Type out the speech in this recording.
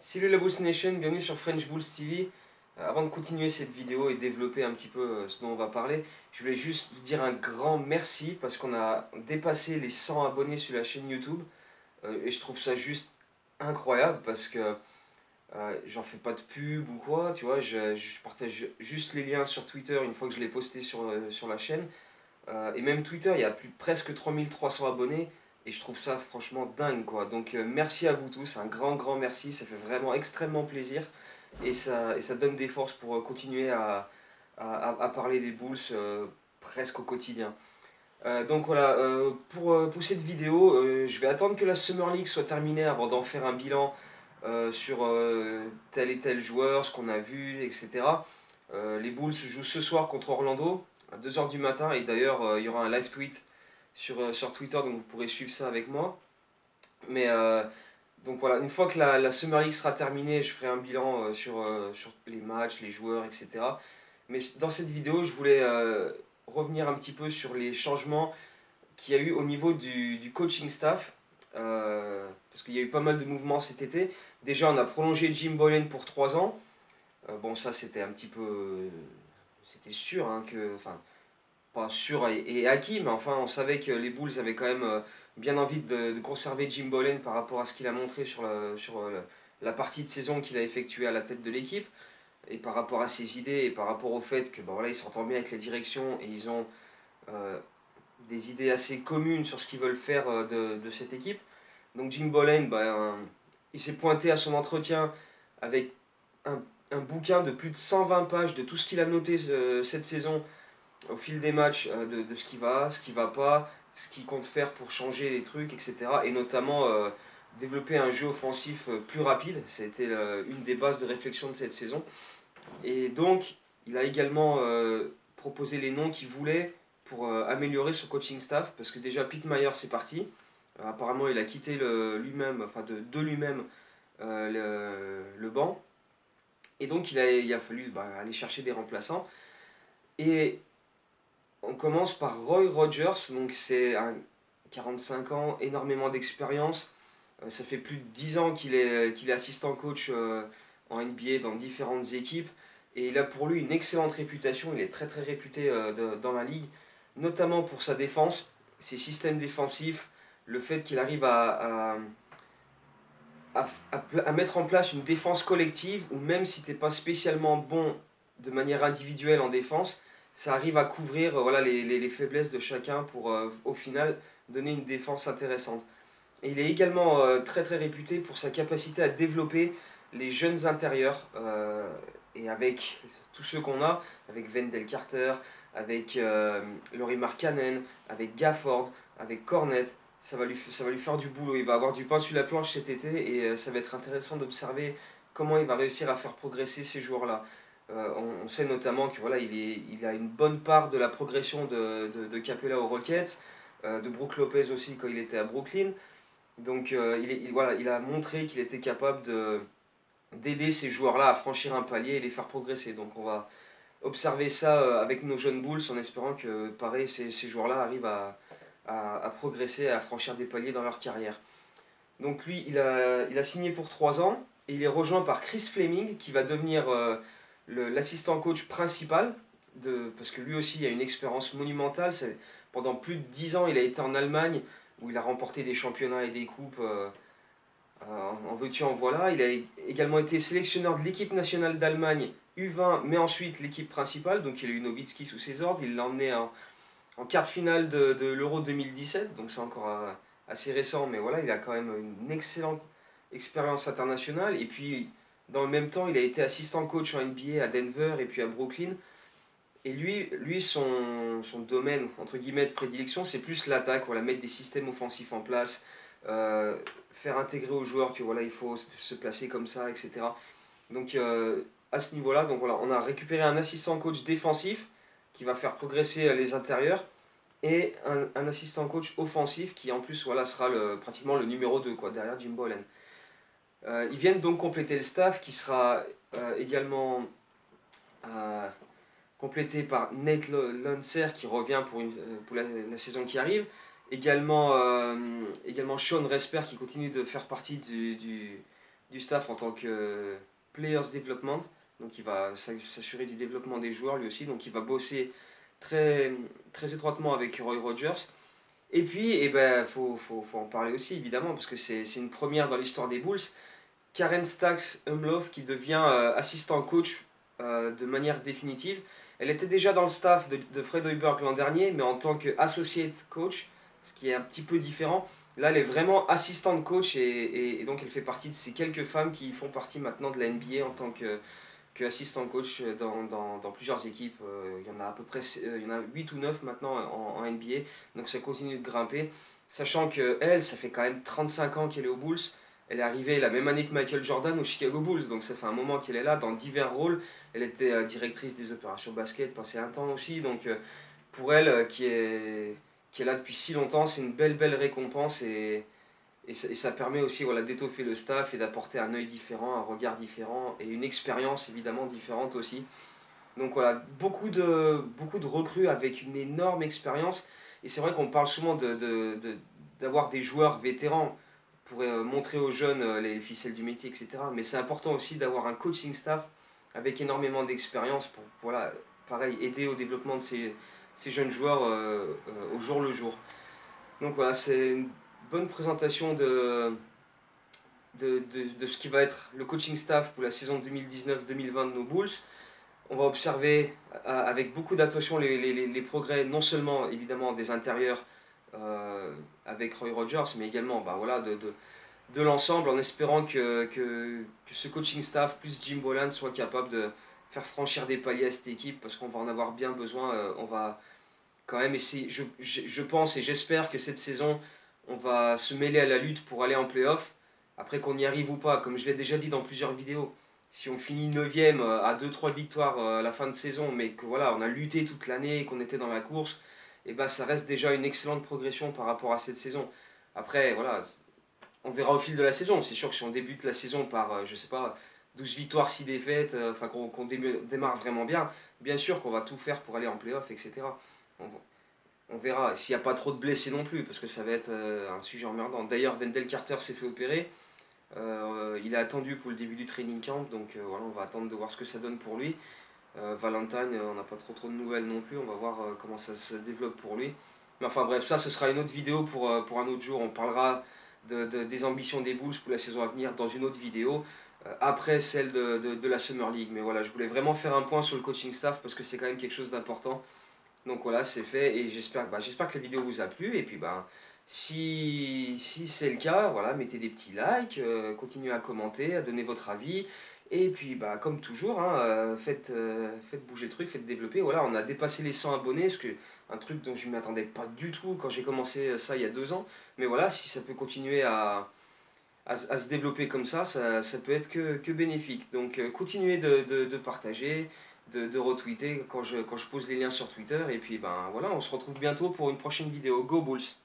Salut la Bulls Nation, bienvenue sur French Bulls TV. Avant de continuer cette vidéo et développer un petit peu ce dont on va parler, je voulais juste vous dire un grand merci parce qu'on a dépassé les 100 abonnés sur la chaîne YouTube. Et je trouve ça juste incroyable parce que j'en fais pas de pub ou quoi, tu vois, je partage juste les liens sur Twitter une fois que je l'ai posté sur la chaîne. Et même Twitter, il y a presque 3300 abonnés. Et je trouve ça franchement dingue, quoi. Donc merci à vous tous, un grand merci, ça fait vraiment extrêmement plaisir. Et ça donne des forces pour continuer à parler des Bulls presque au quotidien. Donc voilà, pour cette vidéo, je vais attendre que la Summer League soit terminée avant d'en faire un bilan sur tel et tel joueur, ce qu'on a vu, etc. Les Bulls jouent ce soir contre Orlando à 2h du matin, et d'ailleurs il y aura un live tweet sur Twitter, donc vous pourrez suivre ça avec moi. Mais donc voilà, une fois que la Summer League sera terminée, je ferai un bilan sur les matchs, les joueurs, etc. Mais dans cette vidéo, je voulais revenir un petit peu sur les changements qu'il y a eu au niveau du coaching staff. Parce qu'il y a eu pas mal de mouvements cet été. Déjà, on a prolongé Jim Boylen pour 3 ans. Bon, ça, c'était un petit peu. C'était sûr, hein, enfin, pas sûr et acquis, mais enfin, on savait que les Bulls avaient quand même bien envie de conserver Jim Boylen par rapport à ce qu'il a montré sur la partie de saison qu'il a effectuée à la tête de l'équipe, et par rapport à ses idées, et par rapport au fait que voilà, il s'entend bien avec la direction et ils ont euh, des idées assez communes sur ce qu'ils veulent faire de cette équipe. Donc Jim Boylen, il s'est pointé à son entretien avec un, un bouquin de plus de 120 pages de tout ce qu'il a noté cette saison au fil des matchs, de ce qui va pas, ce qu'il compte faire pour changer les trucs, etc. Et notamment développer un jeu offensif plus rapide. C'était une des bases de réflexion de cette saison. Et donc, il a également proposé les noms qu'il voulait pour améliorer son coaching staff, parce que déjà Pete Meyer c'est parti. Apparemment, il a quitté lui-même, enfin de lui-même le banc. Et donc, il a fallu aller chercher des remplaçants. Et on commence par Roy Rogers, donc c'est un 45 ans, énormément d'expérience. Ça fait plus de 10 ans qu'il est assistant coach en NBA dans différentes équipes. Et il a pour lui une excellente réputation, il est très réputé dans la ligue, notamment pour sa défense, ses systèmes défensifs, le fait qu'il arrive à mettre en place une défense collective, où même si tu n'es pas spécialement bon de manière individuelle en défense, ça arrive à couvrir voilà, les faiblesses de chacun pour au final donner une défense intéressante. Et il est également très réputé pour sa capacité à développer les jeunes intérieurs. Et avec tous ceux qu'on a, avec Wendell Carter, avec Laurie Markkanen, avec Gafford, avec Cornet, ça va lui faire du boulot. Il va avoir du pain sur la planche cet été, et ça va être intéressant d'observer comment il va réussir à faire progresser ces joueurs-là. On sait notamment que voilà, il a une bonne part de la progression de Capella aux Rockets, de Brook Lopez aussi quand il était à Brooklyn. Donc voilà, il a montré qu'il était capable d'aider ces joueurs-là à franchir un palier et les faire progresser. Donc on va observer ça avec nos jeunes Bulls en espérant que pareil, ces joueurs-là arrivent à progresser, à franchir des paliers dans leur carrière. Donc lui, il a signé pour 3 ans et il est rejoint par Chris Fleming qui va devenir l'assistant coach principal, parce que lui aussi a une expérience monumentale. Pendant plus de 10 ans, il a été en Allemagne où il a remporté des championnats et des coupes. En veux-tu, en voilà. Il a également été sélectionneur de l'équipe nationale d'Allemagne U20, mais ensuite l'équipe principale. Donc il a eu Nowitzki sous ses ordres. Il l'a emmené en quart de finale de l'Euro 2017. Donc c'est encore assez récent, mais voilà, il a quand même une excellente expérience internationale. Et puis dans le même temps, il a été assistant coach en NBA à Denver et puis à Brooklyn. Et lui son domaine, entre guillemets, de prédilection, c'est plus l'attaque, voilà, mettre des systèmes offensifs en place, euh, faire intégrer aux joueurs que voilà, il faut se placer comme ça, etc. Donc à ce niveau-là, donc voilà, on a récupéré un assistant coach défensif qui va faire progresser les intérieurs, et un assistant coach offensif qui en plus voilà, sera pratiquement le numéro 2 quoi, derrière Jim Boylen. Ils viennent donc compléter le staff qui sera également euh, complété par Nate Lancer qui revient pour la saison qui arrive. Également Sean Resper qui continue de faire partie du staff en tant que Players Development. Donc il va s'assurer du développement des joueurs lui aussi. Donc il va bosser très, très étroitement avec Roy Rogers. Et puis, eh ben, faut en parler aussi évidemment, parce que c'est une première dans l'histoire des Bulls. Karen Stacks Umlof qui devient assistant coach de manière définitive. Elle était déjà dans le staff de Fred Hoiberg l'an dernier, mais en tant qu'associate coach, ce qui est un petit peu différent. Là, elle est vraiment assistante coach et donc elle fait partie de ces quelques femmes qui font partie maintenant de la NBA en tant qu'assistant coach dans plusieurs équipes. Il y en a à peu près il y en a 8 ou 9 maintenant en NBA, donc ça continue de grimper. Sachant que elle, ça fait quand même 35 ans qu'elle est aux Bulls. Elle est arrivée la même année que Michael Jordan aux Chicago Bulls, donc ça fait un moment qu'elle est là dans divers rôles. Elle était directrice des opérations basket, passé un temps aussi, donc pour elle qui est là depuis si longtemps, c'est une belle récompense et ça permet aussi voilà, d'étoffer le staff et d'apporter un œil différent, un regard différent et une expérience évidemment différente aussi. Donc voilà, beaucoup de recrues avec une énorme expérience. Et c'est vrai qu'on parle souvent d'avoir des joueurs vétérans pour montrer aux jeunes les ficelles du métier, etc. Mais c'est important aussi d'avoir un coaching staff avec énormément d'expérience pour, voilà, pareil, aider au développement de ces jeunes joueurs au jour le jour. Donc voilà, c'est une bonne présentation de ce qui va être le coaching staff pour la saison 2019-2020 de nos Bulls. On va observer avec beaucoup d'attention les progrès, non seulement évidemment des intérieurs avec Roy Rogers, mais également bah, voilà, de l'ensemble, en espérant que ce coaching staff plus Jim Boland soit capable de faire franchir des paliers à cette équipe, parce qu'on va en avoir bien besoin. On va quand même essayer, je pense et j'espère que cette saison, on va se mêler à la lutte pour aller en playoff. Après qu'on y arrive ou pas, comme je l'ai déjà dit dans plusieurs vidéos, si on finit 9ème à 2-3 victoires à la fin de saison, mais que voilà, on a lutté toute l'année, qu'on était dans la course, et ben ça reste déjà une excellente progression par rapport à cette saison. Après, voilà, on verra au fil de la saison. C'est sûr que si on débute la saison par, je sais pas, 12 victoires, 6 défaites, enfin qu'on démarre vraiment bien, bien sûr qu'on va tout faire pour aller en playoff, etc. On, on verra s'il n'y a pas trop de blessés non plus, parce que ça va être un sujet emmerdant. D'ailleurs, Wendell Carter s'est fait opérer. Il est attendu pour le début du training camp, donc voilà, on va attendre de voir ce que ça donne pour lui. Valentine, on n'a pas trop de nouvelles non plus, on va voir comment ça se développe pour lui. Mais enfin bref, ça ce sera une autre vidéo pour un autre jour. On parlera des ambitions des Bulls pour la saison à venir dans une autre vidéo, après celle de la Summer League. Mais voilà, je voulais vraiment faire un point sur le coaching staff parce que c'est quand même quelque chose d'important. Donc voilà, c'est fait et j'espère que la vidéo vous a plu. Et puis si c'est le cas, voilà, mettez des petits likes, continuez à commenter, à donner votre avis. Et puis comme toujours, hein, faites bouger le truc, faites développer. Voilà, on a dépassé les 100 abonnés, un truc dont je ne m'attendais pas du tout quand j'ai commencé ça il y a 2 ans. Mais voilà, si ça peut continuer à se développer comme ça peut être que bénéfique. Donc continuez de partager, de retweeter quand je pose les liens sur Twitter. Et puis voilà, on se retrouve bientôt pour une prochaine vidéo. Go Bulls!